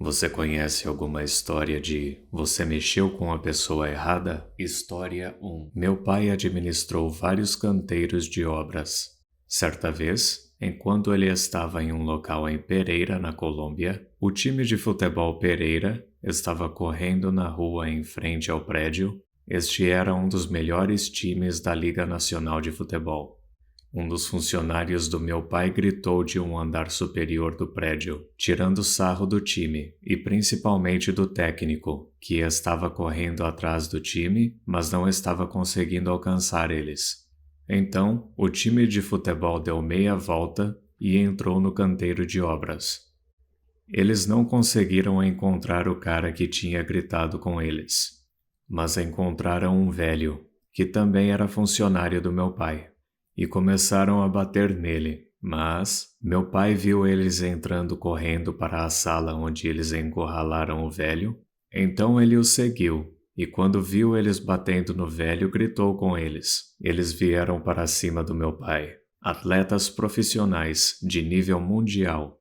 Você conhece alguma história de você mexeu com a pessoa errada? História 1. Meu pai administrou vários canteiros de obras. Certa vez, enquanto ele estava em um local em Pereira, na Colômbia, o time de futebol Pereira estava correndo na rua em frente ao prédio. Este era um dos melhores times da Liga Nacional de Futebol. Um dos funcionários do meu pai gritou de um andar superior do prédio, tirando sarro do time e principalmente do técnico, que estava correndo atrás do time, mas não estava conseguindo alcançar eles. Então, o time de futebol deu meia volta e entrou no canteiro de obras. Eles não conseguiram encontrar o cara que tinha gritado com eles, mas encontraram um velho, que também era funcionário do meu pai. E começaram a bater nele, mas meu pai viu eles entrando correndo para a sala onde eles encurralaram o velho. Então ele os seguiu, e quando viu eles batendo no velho, gritou com eles. Eles vieram para cima do meu pai, atletas profissionais de nível mundial.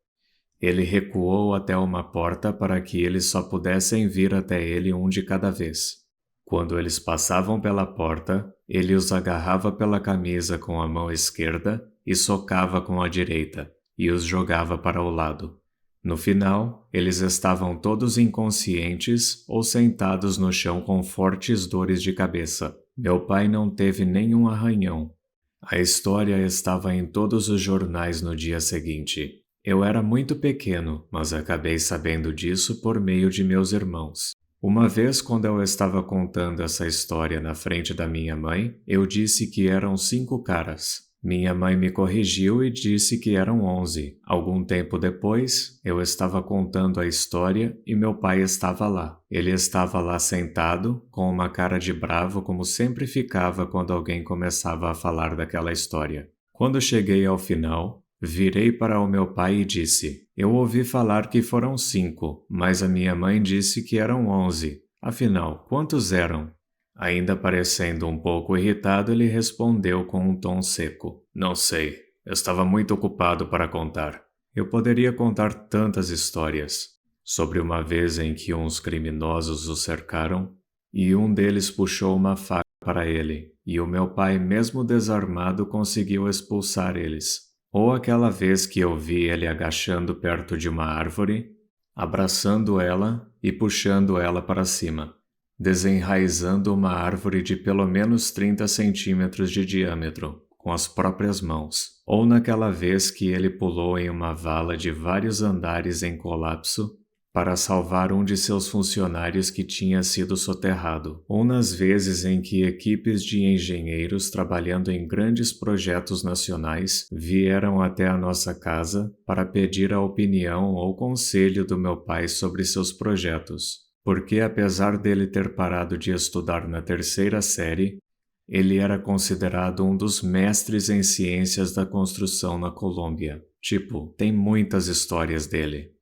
Ele recuou até uma porta para que eles só pudessem vir até ele um de cada vez. Quando eles passavam pela porta, ele os agarrava pela camisa com a mão esquerda e socava com a direita, e os jogava para o lado. No final, eles estavam todos inconscientes ou sentados no chão com fortes dores de cabeça. Meu pai não teve nenhum arranhão. A história estava em todos os jornais no dia seguinte. Eu era muito pequeno, mas acabei sabendo disso por meio de meus irmãos. Uma vez, quando eu estava contando essa história na frente da minha mãe, eu disse que eram 5 caras. Minha mãe me corrigiu e disse que eram 11. Algum tempo depois, eu estava contando a história e meu pai estava lá. Ele estava lá sentado, com uma cara de bravo como sempre ficava quando alguém começava a falar daquela história. Quando cheguei ao final, virei para o meu pai e disse: eu ouvi falar que foram 5, mas a minha mãe disse que eram 11. Afinal, quantos eram? Ainda parecendo um pouco irritado, ele respondeu com um tom seco: não sei, eu estava muito ocupado para contar. Eu poderia contar tantas histórias. Sobre uma vez em que uns criminosos o cercaram, e um deles puxou uma faca para ele, e o meu pai, mesmo desarmado, conseguiu expulsar eles. Ou aquela vez que eu vi ele agachando perto de uma árvore, abraçando ela e puxando ela para cima, desenraizando uma árvore de pelo menos 30 centímetros de diâmetro, com as próprias mãos. Ou naquela vez que ele pulou em uma vala de vários andares em colapso, para salvar um de seus funcionários que tinha sido soterrado, ou nas vezes em que equipes de engenheiros trabalhando em grandes projetos nacionais vieram até a nossa casa para pedir a opinião ou conselho do meu pai sobre seus projetos, porque apesar dele ter parado de estudar na 3ª série, ele era considerado um dos mestres em ciências da construção na Colômbia. Tem muitas histórias dele.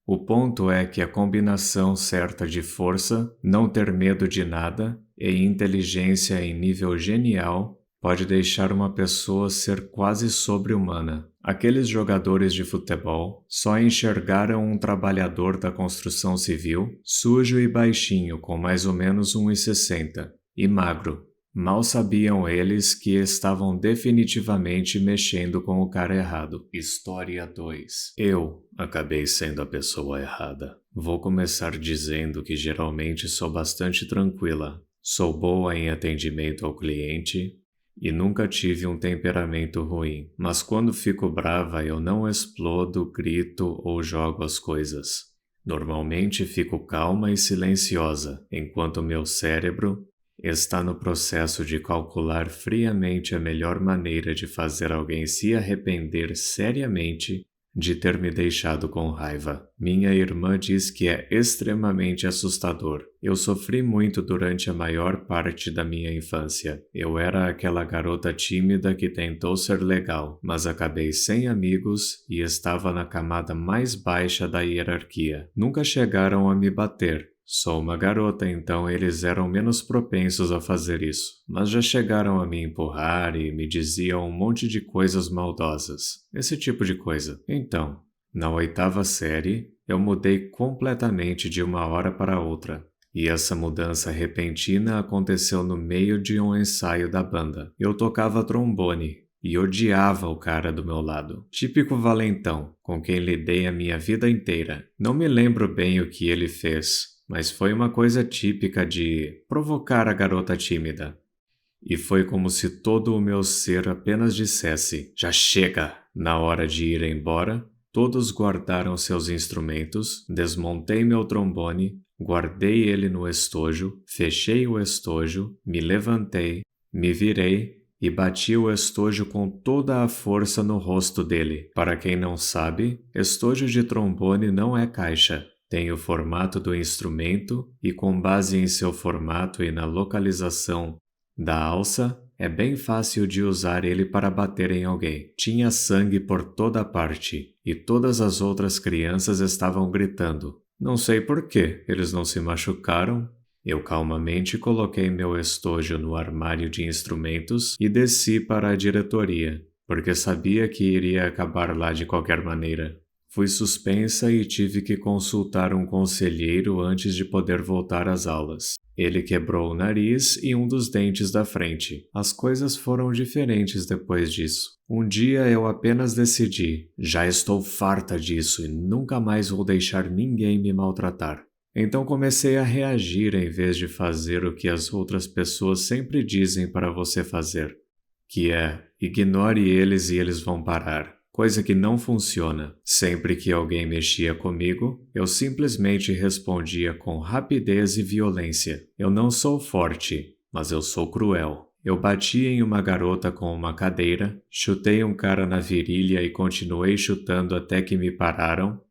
O ponto é que a combinação certa de força, não ter medo de nada e inteligência em nível genial pode deixar uma pessoa ser quase sobre-humana. Aqueles jogadores de futebol só enxergaram um trabalhador da construção civil, sujo e baixinho, com mais ou menos 1,60 e magro. Mal sabiam eles que estavam definitivamente mexendo com o cara errado. História 2. Eu acabei sendo a pessoa errada. Vou começar dizendo que geralmente sou bastante tranquila. Sou boa em atendimento ao cliente e nunca tive um temperamento ruim. Mas quando fico brava eu não explodo, grito ou jogo as coisas. Normalmente fico calma e silenciosa, enquanto meu cérebro está no processo de calcular friamente a melhor maneira de fazer alguém se arrepender seriamente de ter me deixado com raiva. Minha irmã diz que é extremamente assustador. Eu sofri muito durante a maior parte da minha infância. Eu era aquela garota tímida que tentou ser legal, mas acabei sem amigos e estava na camada mais baixa da hierarquia. Nunca chegaram a me bater. Sou uma garota, então eles eram menos propensos a fazer isso, mas já chegaram a me empurrar e me diziam um monte de coisas maldosas, esse tipo de coisa. Então, na 8ª série, Eu mudei completamente de uma hora para outra. E essa mudança repentina aconteceu no meio de um ensaio da banda. Eu tocava trombone e odiava o cara do meu lado. Típico valentão, com quem lidei a minha vida inteira. Não me lembro bem o que ele fez, mas foi uma coisa típica de provocar a garota tímida. E foi como se todo o meu ser apenas dissesse: já chega! Na hora de ir embora, todos guardaram seus instrumentos, desmontei meu trombone, guardei ele no estojo, fechei o estojo, me levantei, me virei e bati o estojo com toda a força no rosto dele. Para quem não sabe, estojo de trombone não é caixa. Tem o formato do instrumento e, com base em seu formato e na localização da alça, é bem fácil de usar ele para bater em alguém. Tinha sangue por toda parte e todas as outras crianças estavam gritando. Não sei por que eles não se machucaram. Eu calmamente coloquei meu estojo no armário de instrumentos e desci para a diretoria, porque sabia que iria acabar lá de qualquer maneira. Fui suspensa e tive que consultar um conselheiro antes de poder voltar às aulas. Ele quebrou o nariz e um dos dentes da frente. As coisas foram diferentes depois disso. Um dia eu apenas decidi: já estou farta disso e nunca mais vou deixar ninguém me maltratar. Então comecei a reagir em vez de fazer o que as outras pessoas sempre dizem para você fazer, que é: ignore eles e eles vão parar. Coisa que não funciona. Sempre que alguém mexia comigo, eu simplesmente respondia com rapidez e violência. Eu não sou forte, mas eu sou cruel. Eu bati em uma garota com uma cadeira, chutei um cara na virilha e continuei chutando até que me pararam,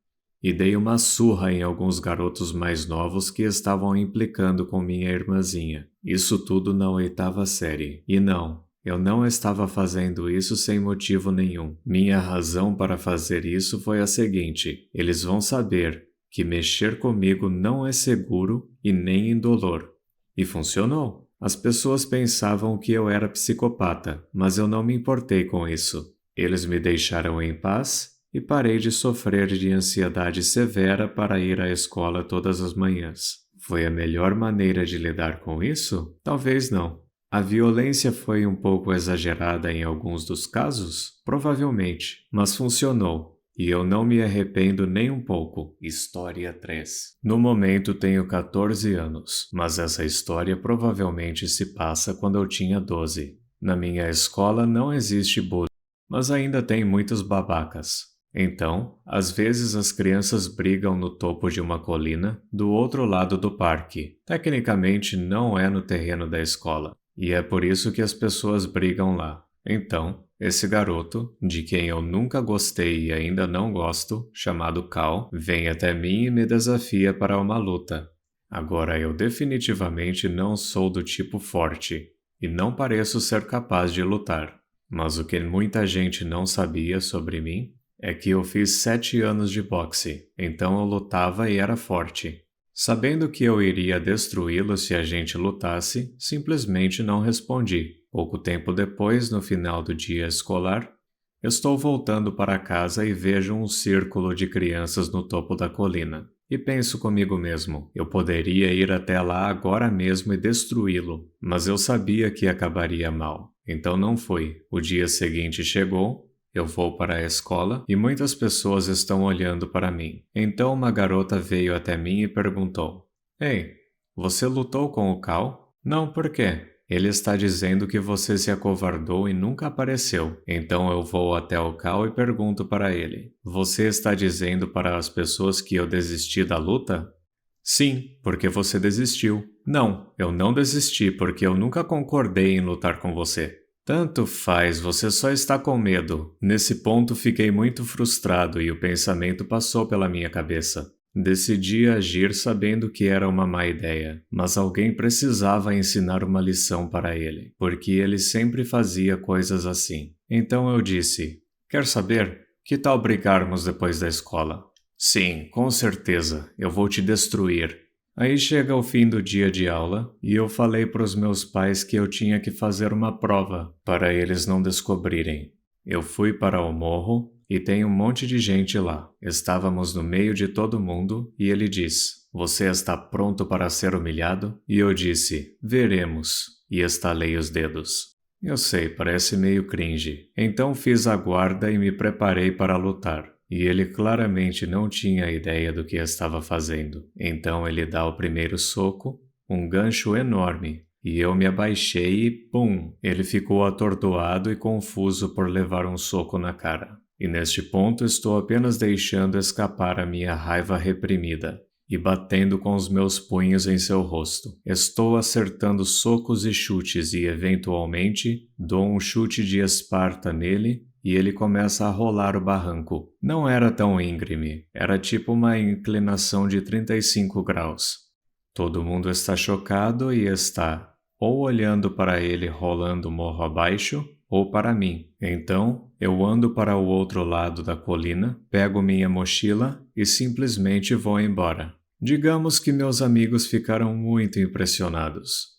e dei uma surra em alguns garotos mais novos que estavam implicando com minha irmãzinha. Isso tudo na 8ª série. E não, eu não estava fazendo isso sem motivo nenhum. Minha razão para fazer isso foi a seguinte: eles vão saber que mexer comigo não é seguro e nem indolor. E funcionou. As pessoas pensavam que eu era psicopata, mas eu não me importei com isso. Eles me deixaram em paz e parei de sofrer de ansiedade severa para ir à escola todas as manhãs. Foi a melhor maneira de lidar com isso? Talvez não. A violência foi um pouco exagerada em alguns dos casos? Provavelmente, mas funcionou, e eu não me arrependo nem um pouco. História 3. No momento tenho 14 anos, mas essa história provavelmente se passa quando eu tinha 12. Na minha escola não existe bullying, mas ainda tem muitos babacas. Então, às vezes as crianças brigam no topo de uma colina do outro lado do parque. Tecnicamente não é no terreno da escola. E é por isso que as pessoas brigam lá. Então, esse garoto, de quem eu nunca gostei e ainda não gosto, chamado Cal, vem até mim e me desafia para uma luta. Agora eu definitivamente não sou do tipo forte, e não pareço ser capaz de lutar. Mas o que muita gente não sabia sobre mim é que eu fiz 7 anos de boxe, então eu lutava e era forte. Sabendo que eu iria destruí-lo se a gente lutasse, simplesmente não respondi. Pouco tempo depois, no final do dia escolar, estou voltando para casa e vejo um círculo de crianças no topo da colina. E penso comigo mesmo: eu poderia ir até lá agora mesmo e destruí-lo, mas eu sabia que acabaria mal, então não fui. O dia seguinte chegou. Eu vou para a escola e muitas pessoas estão olhando para mim. Então uma garota veio até mim e perguntou: Ei, você lutou com o Cal? Não, por quê? Ele está dizendo que você se acovardou e nunca apareceu. Então eu vou até o Cal e pergunto para ele: Você está dizendo para as pessoas que eu desisti da luta? Sim, porque você desistiu. Não, eu não desisti porque eu nunca concordei em lutar com você. Tanto faz, você só está com medo. Nesse ponto fiquei muito frustrado e o pensamento passou pela minha cabeça. Decidi agir sabendo que era uma má ideia, mas alguém precisava ensinar uma lição para ele, porque ele sempre fazia coisas assim. Então eu disse: Quer saber? Que tal brigarmos depois da escola? Sim, com certeza, eu vou te destruir. Aí chega o fim do dia de aula e eu falei para os meus pais que eu tinha que fazer uma prova para eles não descobrirem. Eu fui para o morro e tem um monte de gente lá. Estávamos no meio de todo mundo e ele diz: Você está pronto para ser humilhado? E eu disse: Veremos. E estalei os dedos. Eu sei, parece meio cringe. Então fiz a guarda e me preparei para lutar. E ele claramente não tinha ideia do que estava fazendo. Então ele dá o primeiro soco, um gancho enorme, e eu me abaixei e pum! Ele ficou atordoado e confuso por levar um soco na cara. E neste ponto estou apenas deixando escapar a minha raiva reprimida e batendo com os meus punhos em seu rosto. Estou acertando socos e chutes e, eventualmente, dou um chute de Esparta nele e ele começa a rolar o barranco. Não era tão íngreme, era tipo uma inclinação de 35 graus. Todo mundo está chocado e está ou olhando para ele rolando morro abaixo, ou para mim. Então, eu ando para o outro lado da colina, pego minha mochila e simplesmente vou embora. Digamos que meus amigos ficaram muito impressionados.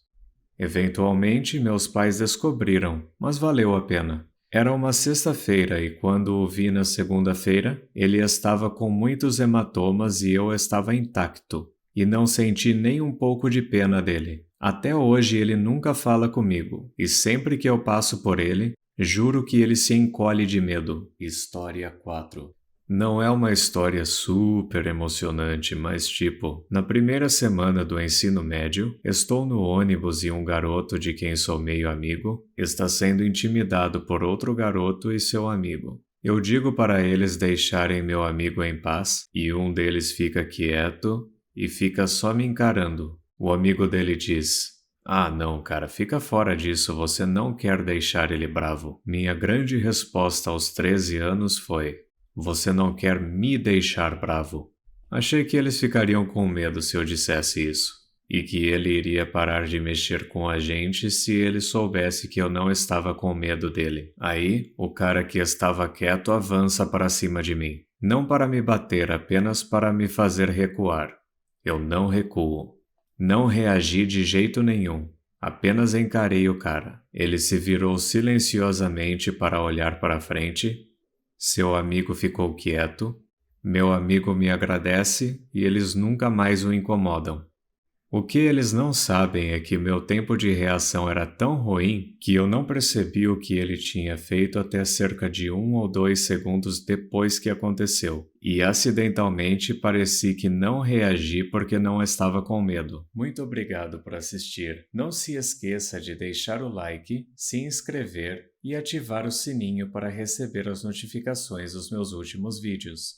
Eventualmente, meus pais descobriram, mas valeu a pena. Era uma sexta-feira e quando o vi na segunda-feira, ele estava com muitos hematomas e eu estava intacto, e não senti nem um pouco de pena dele. Até hoje ele nunca fala comigo, e sempre que eu passo por ele, juro que ele se encolhe de medo. História 4. Não é uma história super emocionante, mas tipo, na primeira semana do ensino médio, estou no ônibus e um garoto de quem sou meio amigo está sendo intimidado por outro garoto e seu amigo. Eu digo para eles deixarem meu amigo em paz e um deles fica quieto e fica só me encarando. O amigo dele diz: Ah, não, cara, fica fora disso, você não quer deixar ele bravo. Minha grande resposta aos 13 anos foi: Você não quer me deixar bravo. Achei que eles ficariam com medo se eu dissesse isso, e que ele iria parar de mexer com a gente se ele soubesse que eu não estava com medo dele. Aí, o cara que estava quieto avança para cima de mim. Não para me bater, apenas para me fazer recuar. Eu não recuo. Não reagi de jeito nenhum. Apenas encarei o cara. Ele se virou silenciosamente para olhar para frente. Seu amigo ficou quieto. Meu amigo me agradece e eles nunca mais o incomodam. O que eles não sabem é que meu tempo de reação era tão ruim que eu não percebi o que ele tinha feito até cerca de 1 ou 2 segundos depois que aconteceu, e acidentalmente pareci que não reagi porque não estava com medo. Muito obrigado por assistir. Não se esqueça de deixar o like, se inscrever e ativar o sininho para receber as notificações dos meus últimos vídeos.